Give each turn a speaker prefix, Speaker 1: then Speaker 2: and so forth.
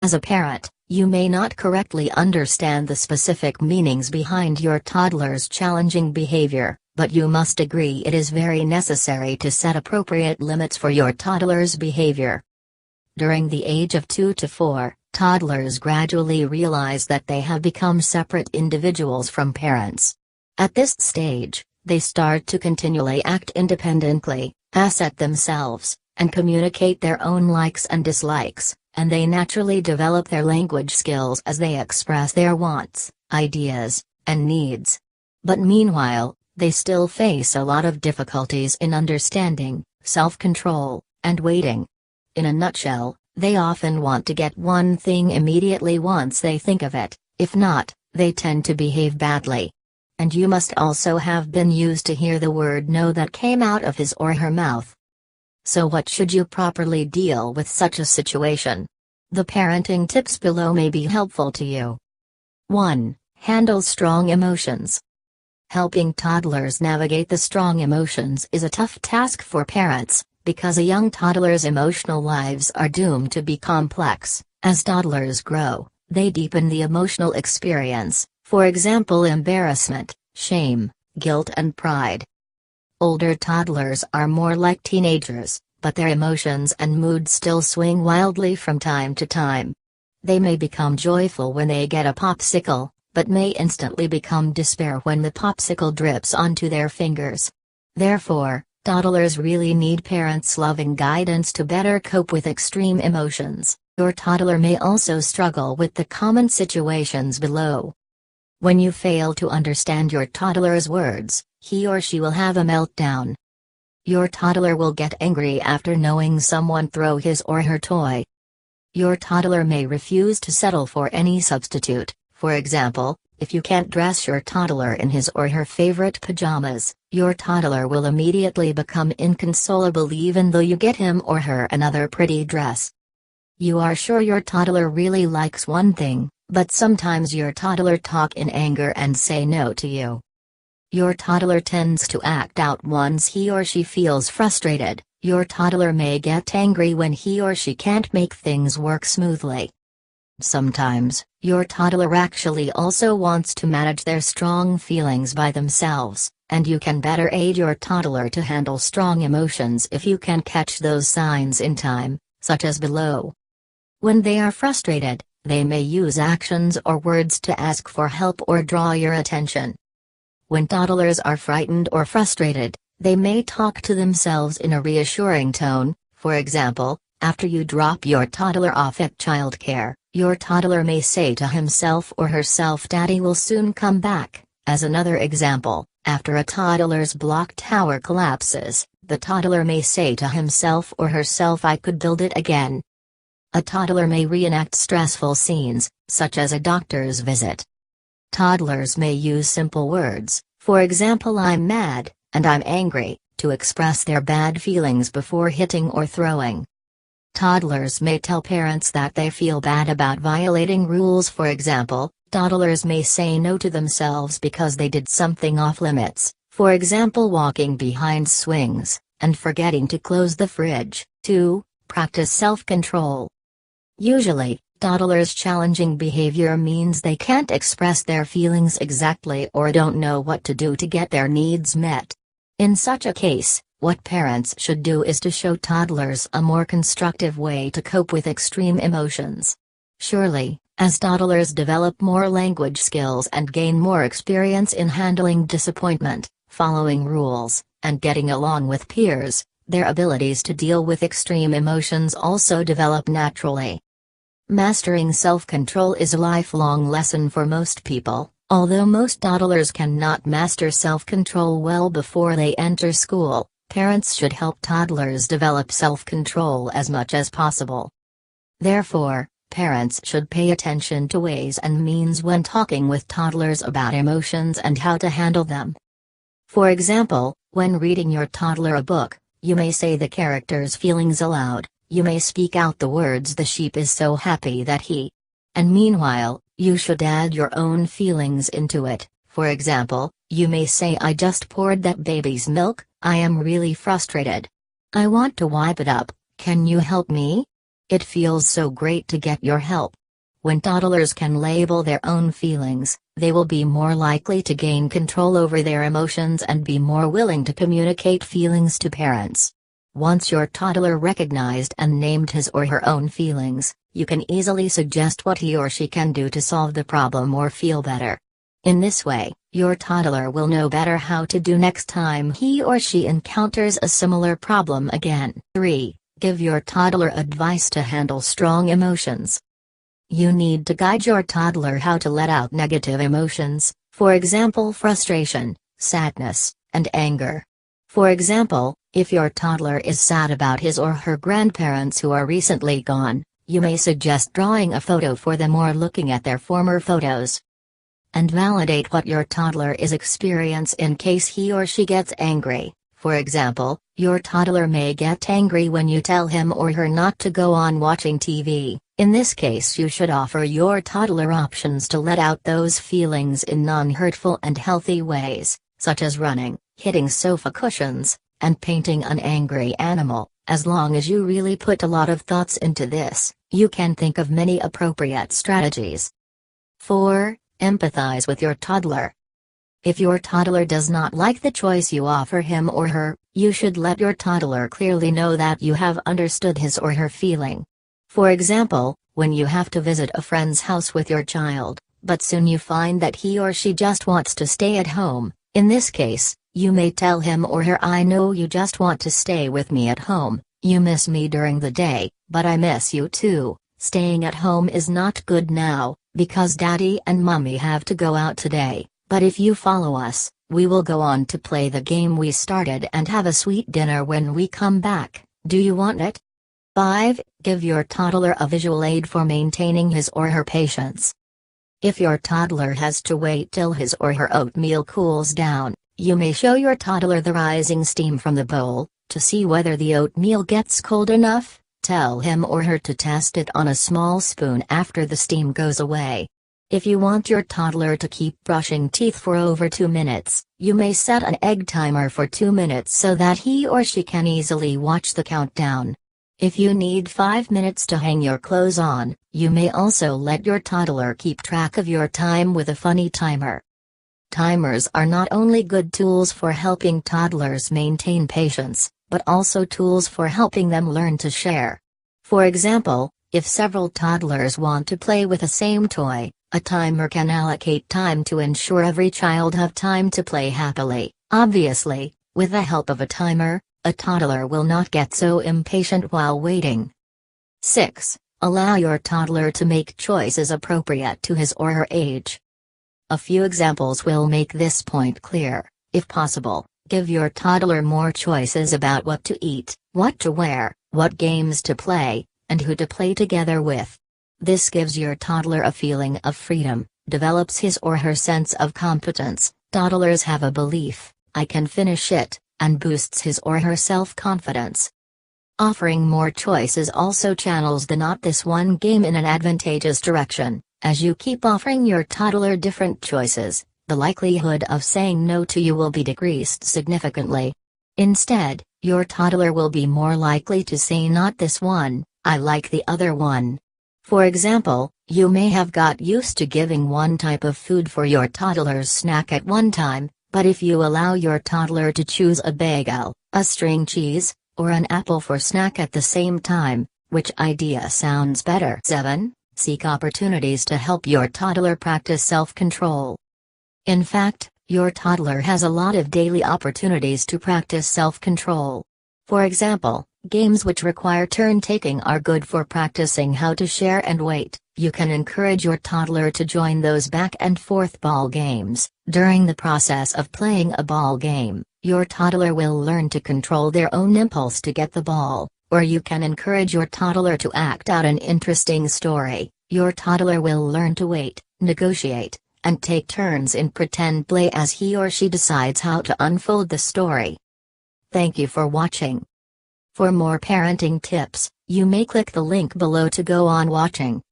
Speaker 1: As a parent, you may not correctly understand the specific meanings behind your toddler's challenging behavior, but you must agree it is very necessary to set appropriate limits for your toddler's behavior. During the age of 2 to 4, toddlers gradually realize that they have become separate individuals from parents. At this stage, they start to continually act independently, asset themselves, and communicate their own likes and dislikes, and they naturally develop their language skills as they express their wants, ideas, and needs. But meanwhile, they still face a lot of difficulties in understanding, self-control, and waiting. In a nutshell, they often want to get one thing immediately once they think of it. If not, they tend to behave badly. And you must also have been used to hear the word no that came out of his or her mouth. So what should you properly deal with such a situation? The parenting tips below may be helpful to you. 1. Handle strong emotions. Helping toddlers navigate the strong emotions is a tough task for parents, because a young toddler's emotional lives are doomed to be complex. As toddlers grow, they deepen the emotional experience, for example embarrassment, shame, guilt and pride. Older toddlers are more like teenagers, but their emotions and moods still swing wildly from time to time. They may become joyful when they get a popsicle, but may instantly become despair when the popsicle drips onto their fingers. Therefore, toddlers really need parents' loving guidance to better cope with extreme emotions. Your toddler may also struggle with the common situations below. When you fail to understand your toddler's words, he or she will have a meltdown. Your toddler will get angry after knowing someone throw his or her toy. Your toddler may refuse to settle for any substitute. For example, if you can't dress your toddler in his or her favorite pajamas, your toddler will immediately become inconsolable even though you get him or her another pretty dress. You are sure your toddler really likes one thing, but sometimes your toddler talk in anger and say no to you. Your toddler tends to act out once he or she feels frustrated. Your toddler may get angry when he or she can't make things work smoothly. Sometimes, your toddler actually also wants to manage their strong feelings by themselves, and you can better aid your toddler to handle strong emotions if you can catch those signs in time, such as below. When they are frustrated, they may use actions or words to ask for help or draw your attention. When toddlers are frightened or frustrated, they may talk to themselves in a reassuring tone. For example, after you drop your toddler off at childcare, your toddler may say to himself or herself, "Daddy will soon come back." As another example, after a toddler's block tower collapses, the toddler may say to himself or herself, "I could build it again." A toddler may reenact stressful scenes, such as a doctor's visit. Toddlers may use simple words, for example, "I'm mad," and "I'm angry," to express their bad feelings before hitting or throwing. Toddlers may tell parents that they feel bad about violating rules. For example, toddlers may say no to themselves because they did something off limits, for example walking behind swings, and forgetting to close the fridge. 2. Practice self-control. Usually, toddlers' challenging behavior means they can't express their feelings exactly or don't know what to do to get their needs met. In such a case, what parents should do is to show toddlers a more constructive way to cope with extreme emotions. Surely, as toddlers develop more language skills and gain more experience in handling disappointment, following rules, and getting along with peers, their abilities to deal with extreme emotions also develop naturally. Mastering self-control is a lifelong lesson for most people. Although most toddlers cannot master self-control well before they enter school, parents should help toddlers develop self-control as much as possible. Therefore, parents should pay attention to ways and means when talking with toddlers about emotions and how to handle them. For example, when reading your toddler a book, you may say the character's feelings aloud. You may speak out the words, "The sheep is so happy that he..." And meanwhile, you should add your own feelings into it. For example, you may say, "I just poured that baby's milk, I am really frustrated. I want to wipe it up, can you help me?" It feels so great to get your help. When toddlers can label their own feelings, they will be more likely to gain control over their emotions and be more willing to communicate feelings to parents. Once your toddler recognized and named his or her own feelings, you can easily suggest what he or she can do to solve the problem or feel better. In this way, your toddler will know better how to do next time he or she encounters a similar problem again. 3. Give your toddler advice to handle strong emotions. You need to guide your toddler how to let out negative emotions, for example frustration, sadness, and anger. For example, if your toddler is sad about his or her grandparents who are recently gone, you may suggest drawing a photo for them or looking at their former photos. And validate what your toddler is experiencing in case he or she gets angry. For example, your toddler may get angry when you tell him or her not to go on watching TV. In this case, you should offer your toddler options to let out those feelings in non-hurtful and healthy ways, such as running, hitting sofa cushions, and painting an angry animal. As long as you really put a lot of thoughts into this, you can think of many appropriate strategies. 4. Empathize with your toddler. If your toddler does not like the choice you offer him or her, you should let your toddler clearly know that you have understood his or her feeling. For example, when you have to visit a friend's house with your child, but soon you find that he or she just wants to stay at home, in this case, you may tell him or her, "I know you just want to stay with me at home, you miss me during the day, but I miss you too. Staying at home is not good now, because Daddy and Mommy have to go out today, but if you follow us, we will go on to play the game we started and have a sweet dinner when we come back. Do you want it?" 5. Give your toddler a visual aid for maintaining his or her patience. If your toddler has to wait till his or her oatmeal cools down, you may show your toddler the rising steam from the bowl. To see whether the oatmeal gets cold enough, tell him or her to test it on a small spoon after the steam goes away. If you want your toddler to keep brushing teeth for over 2 minutes, you may set an egg timer for 2 minutes so that he or she can easily watch the countdown. If you need 5 minutes to hang your clothes on, you may also let your toddler keep track of your time with a funny timer. Timers are not only good tools for helping toddlers maintain patience, but also tools for helping them learn to share. For example, if several toddlers want to play with the same toy, a timer can allocate time to ensure every child have time to play happily. Obviously, with the help of a timer, a toddler will not get so impatient while waiting. 6. Allow your toddler to make choices appropriate to his or her age. A few examples will make this point clear. If possible, give your toddler more choices about what to eat, what to wear, what games to play, and who to play together with. This gives your toddler a feeling of freedom, develops his or her sense of competence. Toddlers have a belief, "I can finish it," and boosts his or her self-confidence. Offering more choices also channels the "not this one" game in an advantageous direction. As you keep offering your toddler different choices, the likelihood of saying no to you will be decreased significantly. Instead, your toddler will be more likely to say, "Not this one, I like the other one." For example, you may have got used to giving one type of food for your toddler's snack at one time, but if you allow your toddler to choose a bagel, a string cheese, or an apple for snack at the same time, which idea sounds better? 7. Seek opportunities to help your toddler practice self-control. In fact, your toddler has a lot of daily opportunities to practice self-control. For example, games which require turn-taking are good for practicing how to share and wait. You can encourage your toddler to join those back-and-forth ball games. During the process of playing a ball game, your toddler will learn to control their own impulse to get the ball. Or you can encourage your toddler to act out an interesting story. Your toddler will learn to wait, negotiate, and take turns in pretend play as he or she decides how to unfold the story. Thank you for watching. For more parenting tips, you may click the link below to go on watching.